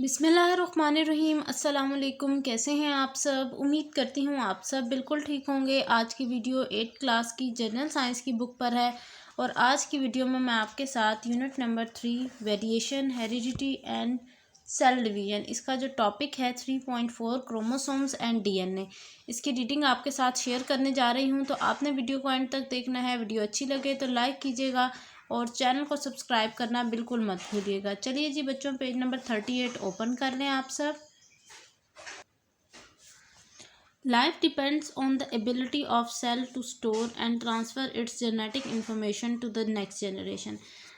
बिस्मिल्लाहिर्रहमानिर्रहीम। अस्सलाम वालेकुम। कैसे हैं आप सब? उम्मीद करती हूँ आप सब बिल्कुल ठीक होंगे। आज की वीडियो 8th क्लास की जनरल साइंस की बुक पर है और आज की वीडियो में मैं आपके साथ unit number 3 variation, heredity and cell division, इसका जो टॉपिक है 3.4 क्रोमोसोम्स एंड डीएनए, इसकी रीडिंग आपके साथ शेयर करने जा रही हूँ। तो आपने वीडियो को एंड तक देखना है। वीडियो अच्छी लगे तो लाइक कीजिएगा और चैनल को सब्सक्राइब करना बिल्कुल मत भूलिएगा। चलिए जी बच्चों, पेज नंबर 38 ओपन कर लें आप सब। Life depends on the ability of cell to store and transfer its genetic information to the next generation.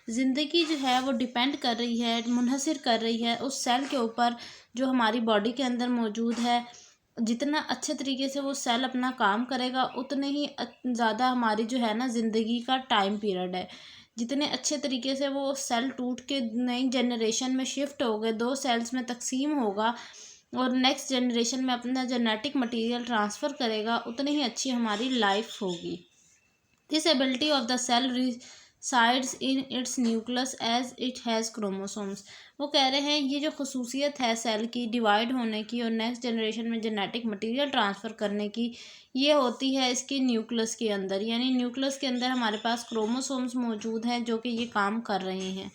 ज़िंदगी जो है वो डिपेंड कर रही है, मुनहसर कर रही है उस सेल के ऊपर जो हमारी बॉडी के अंदर मौजूद है। जितना अच्छे तरीके से वो सेल अपना काम करेगा उतने ही ज़्यादा हमारी जो है ना ज़िंदगी का टाइम पीरियड है। जितने अच्छे तरीके से वो सेल टूट के नई जनरेशन में शिफ्ट हो गए, दो सेल्स में तकसीम होगा और नेक्स्ट जनरेशन में अपना जेनेटिक मटेरियल ट्रांसफ़र करेगा, उतनी ही अच्छी हमारी लाइफ होगी। This ability of the cell resides in its nucleus as it has chromosomes. वो कह रहे हैं ये जो खसूसियत है सेल की डिवाइड होने की और नेक्स्ट जनरेशन में जेनेटिक मटेरियल ट्रांसफ़र करने की, ये होती है इसके न्यूक्लियस के अंदर। यानी न्यूक्लियस के अंदर हमारे पास क्रोमोसोम्स मौजूद हैं जो कि ये काम कर रहे हैं।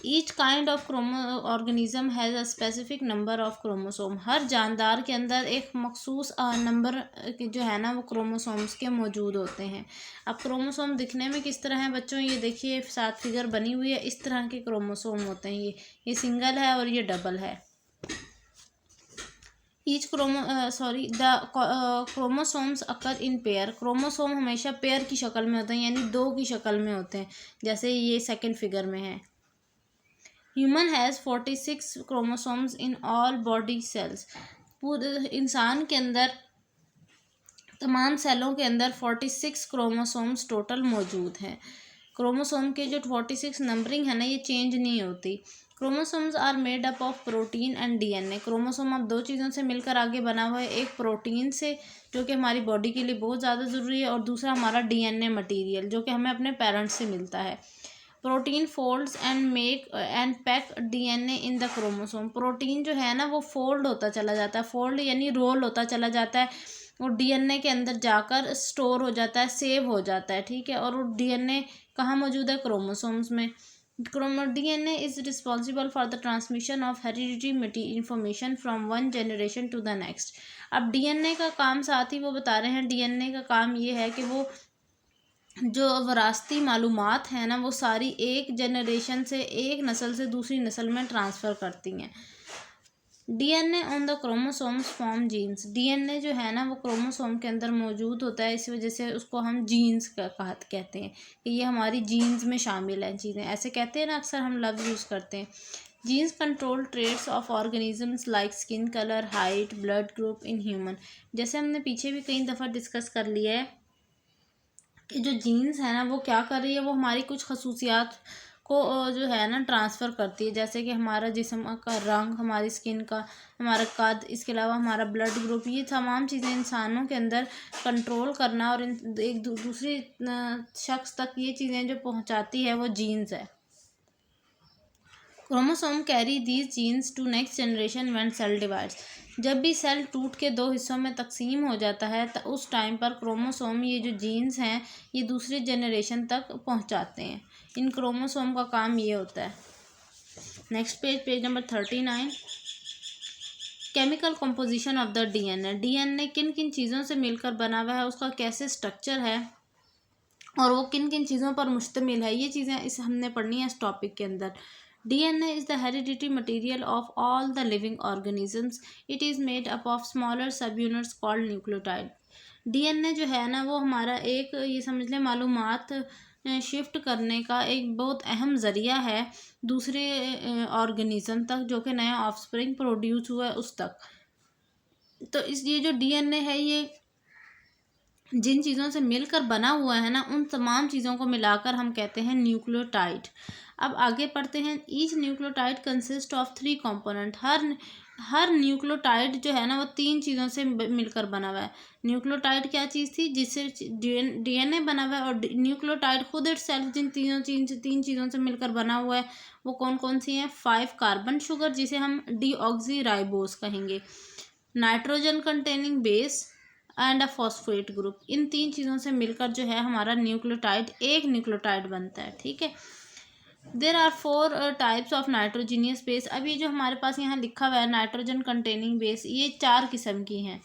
Each kind of organism has a specific number of chromosome. हर जानदार के अंदर एक मखसूस नंबर जो है ना वो क्रोमोसोम्स के मौजूद होते हैं। अब क्रोमोसोम दिखने में किस तरह है बच्चों, ये देखिए साथ फिगर बनी हुई है, इस तरह के क्रोमोसोम होते हैं। ये सिंगल है और ये डबल है। Each the chromosomes occur in pair. Chromosome हमेशा पेयर की शक्ल में होते हैं, यानी दो की शक्ल में होते हैं, जैसे ये सेकंड फिगर में है। Human has 46 chromosomes in all body cells. पूरे इंसान के अंदर, तमाम सेलों के अंदर 46 क्रोमोसोम्स टोटल मौजूद हैं। क्रोमोसोम के जो 46 नंबरिंग है ना, ये चेंज नहीं होती। Chromosomes are made up of protein and DNA. Chromosome अब दो चीज़ों से मिलकर आगे बना हुआ है, एक प्रोटीन से जो कि हमारी बॉडी के लिए बहुत ज़्यादा ज़रूरी है, और दूसरा हमारा डीएनए मटीरियल जो कि हमें अपने पेरेंट्स से मिलता है। Protein folds and make and pack DNA in the chromosome. Protein जो है ना वो फोल्ड होता चला जाता है, फोल्ड यानी रोल होता चला जाता है और डीएनए के अंदर जाकर स्टोर हो जाता है, सेव हो जाता है, ठीक है। और वो डीएनए कहाँ मौजूद है? क्रोमोसोम्स में। DNA is responsible for the transmission of heredity information from one generation to the next. अब डीएनए का काम साथ ही वो बता रहे हैं, डीएनए का काम ये है कि वो जो विरासती मालूमात है ना वो सारी एक जनरेशन से, एक नस्ल से दूसरी नस्ल में ट्रांसफ़र करती हैं। DNA on the chromosomes form genes. DNA जो है ना वो क्रोमोसोम के अंदर मौजूद होता है, इस वजह से उसको हम जीन्स कहते हैं कि ये हमारी जीन्स में शामिल है चीज़ें, ऐसे कहते हैं ना, अक्सर हम लफ्ज़ यूज़ करते हैं। Jeans control traits of organisms like skin colour, height, blood group in human. जैसे हमने पीछे भी कई दफ़ा डिस्कस कर लिया है कि जो जीन्स है ना वो क्या कर रही है, वो हमारी कुछ खसूसियात को जो है ना ट्रांसफ़र करती है, जैसे कि हमारा जिस्म का रंग, हमारी स्किन का, हमारा कद, इसके अलावा हमारा ब्लड ग्रुप। ये तमाम चीज़ें इंसानों के अंदर कंट्रोल करना और एक दूसरी शख्स तक ये चीज़ें जो पहुंचाती है वो जीन्स है। Chromosome carry these genes to next generation when cell divides. जब भी सेल टूट के दो हिस्सों में तकसीम हो जाता है तो उस टाइम पर क्रोमोसोम ये जो जीन्स हैं ये दूसरी जनरेशन तक पहुंचाते हैं। इन क्रोमोसोम का काम ये होता है। Next page, page number 39। Chemical composition of the DNA. DNA किन किन चीज़ों से मिलकर बना हुआ है, उसका कैसे स्ट्रक्चर है और वो किन किन चीज़ों पर मुश्तमिल है, ये चीज़ें इस हमने पढ़नी है इस टॉपिक के अंदर। DNA is the hereditary material of all the living organisms. It is made up of smaller subunits called nucleotide. DNA जो है ना वो हमारा एक, ये समझ लें, मालूमात शिफ्ट करने का एक बहुत अहम ज़रिया है दूसरे ऑर्गेनिज्म तक, जो कि नया ऑफस्प्रिंग प्रोड्यूस हुआ है उस तक। तो इस ये जो DNA है ये जिन चीज़ों से मिलकर बना हुआ है ना उन तमाम चीज़ों को मिलाकर हम कहते हैं न्यूक्लियोटाइड। अब आगे पढ़ते हैं। Each nucleotide consist of 3 component. Her nucleotide जो है ना वो 3 चीज़ों से मिलकर बना हुआ है। न्यूक्लियोटाइड क्या चीज़ थी, जिससे डीएनए बना हुआ है, और न्यूक्लियोटाइड खुद इटसेल्फ जिन तीन चीज़ों से मिलकर बना हुआ है वो कौन कौन सी हैं? 5 कार्बन शुगर, जिसे हम डीऑक्सीराइबोस कहेंगे, nitrogen containing base and a phosphate group. इन 3 चीज़ों से मिलकर जो है हमारा न्यूक्लियोटाइड एक न्यूक्लियोटाइड बनता है। ठीक है। There are 4 types of nitrogenous base. अब ये जो हमारे पास यहाँ लिखा हुआ है नाइट्रोजन कंटेनिंग बेस, ये 4 किस्म की हैं।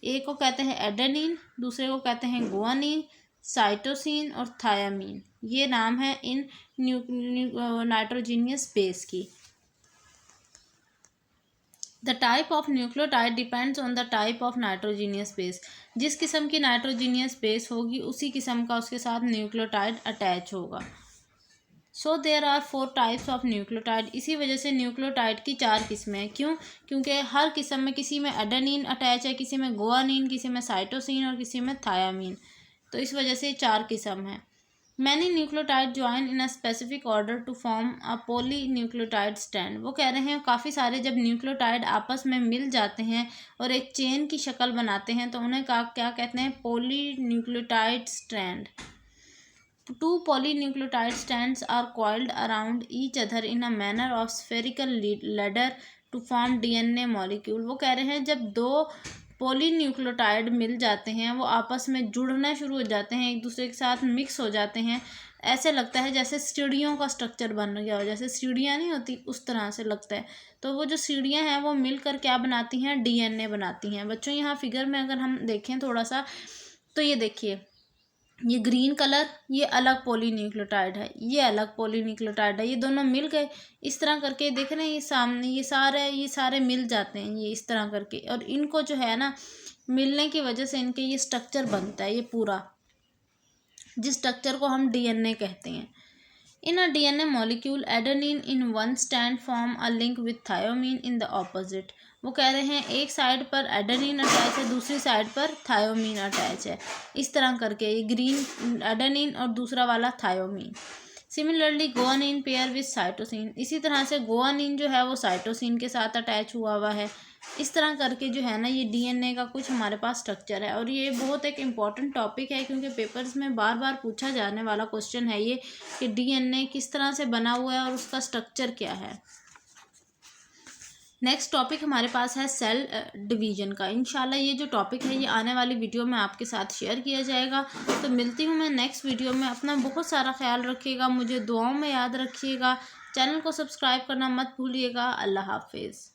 एक को कहते हैं एडेनिन, दूसरे को कहते हैं गुआनिन, साइटोसिन और थायामीन। ये नाम है इन नाइट्रोजीनियस बेस की। The type of nucleotide depends on the type of nitrogenous base. जिस किस्म की नाइट्रोजीनियस बेस होगी उसी किस्म का उसके साथ न्यूक्लियोटाइड अटैच होगा। So there are 4 types of nucleotide. इसी वजह से न्यूक्लियोटाइड की 4 किस्में हैं। क्यों? क्योंकि हर किस्म में किसी में एडेनिन अटैच है, किसी में गुआनिन, किसी में साइटोसिन और किसी में थायामीन। तो इस वजह से 4 किस्म हैं। Many nucleotide join in a specific order to form a poly nucleotide strand. वो कह रहे हैं काफ़ी सारे जब न्यूक्लियोटाइड आपस में मिल जाते हैं और एक चेन की शक्ल बनाते हैं तो उन्हें क्या कहते हैं? Poly nucleotide strand. Two polynucleotide strands are coiled around each other in a manner of spherical ladder to form DNA molecule। वो कह रहे हैं जब 2 पॉलीन्यूक्लियोटाइड मिल जाते हैं वो आपस में जुड़ना शुरू हो जाते हैं, एक दूसरे के साथ मिक्स हो जाते हैं, ऐसे लगता है जैसे सीढ़ियों का स्ट्रक्चर बन गया हो, जैसे सीढ़ियाँ नहीं होती उस तरह से लगता है। तो वो जो सीढ़ियाँ हैं वो मिलकर क्या बनाती हैं? डीएनए बनाती हैं। बच्चों यहाँ फिगर में अगर हम देखें थोड़ा सा तो ये देखिए, ये ग्रीन कलर ये अलग पॉलीन्यूक्लियोटाइड है, ये अलग पॉलीन्यूक्लियोटाइड है, ये दोनों मिल गए इस तरह करके। देख रहे हैं ये सामने ये सारे मिल जाते हैं ये इस तरह करके, और इनको जो है ना मिलने की वजह से इनके ये स्ट्रक्चर बनता है, ये पूरा जिस स्ट्रक्चर को हम डीएनए कहते हैं। In a DNA molecule adenine in one stand form a link with thymine in the opposite. वो कह रहे हैं एक साइड पर एडेनिन अटैच है, दूसरी साइड पर थायोमीन अटैच है, इस तरह करके ये ग्रीन एडेनिन और दूसरा वाला thymine. Similarly guanine pair with cytosine. इसी तरह से गुआनिन जो है वो साइटोसिन के साथ अटैच हुआ है। इस तरह करके जो है ना ये डीएनए का कुछ हमारे पास स्ट्रक्चर है, और ये बहुत एक इम्पॉर्टेंट टॉपिक है क्योंकि पेपर्स में बार बार पूछा जाने वाला क्वेश्चन है ये कि डीएनए किस तरह से बना हुआ है और उसका स्ट्रक्चर क्या है। नेक्स्ट टॉपिक हमारे पास है सेल डिवीजन का। इंशाल्लाह ये जो टॉपिक है ये आने वाली वीडियो में आपके साथ शेयर किया जाएगा। तो मिलती हूँ मैं नेक्स्ट वीडियो में। अपना बहुत सारा ख्याल रखिएगा, मुझे दुआओं में याद रखिएगा, चैनल को सब्सक्राइब करना मत भूलिएगा। अल्लाह हाफिज़।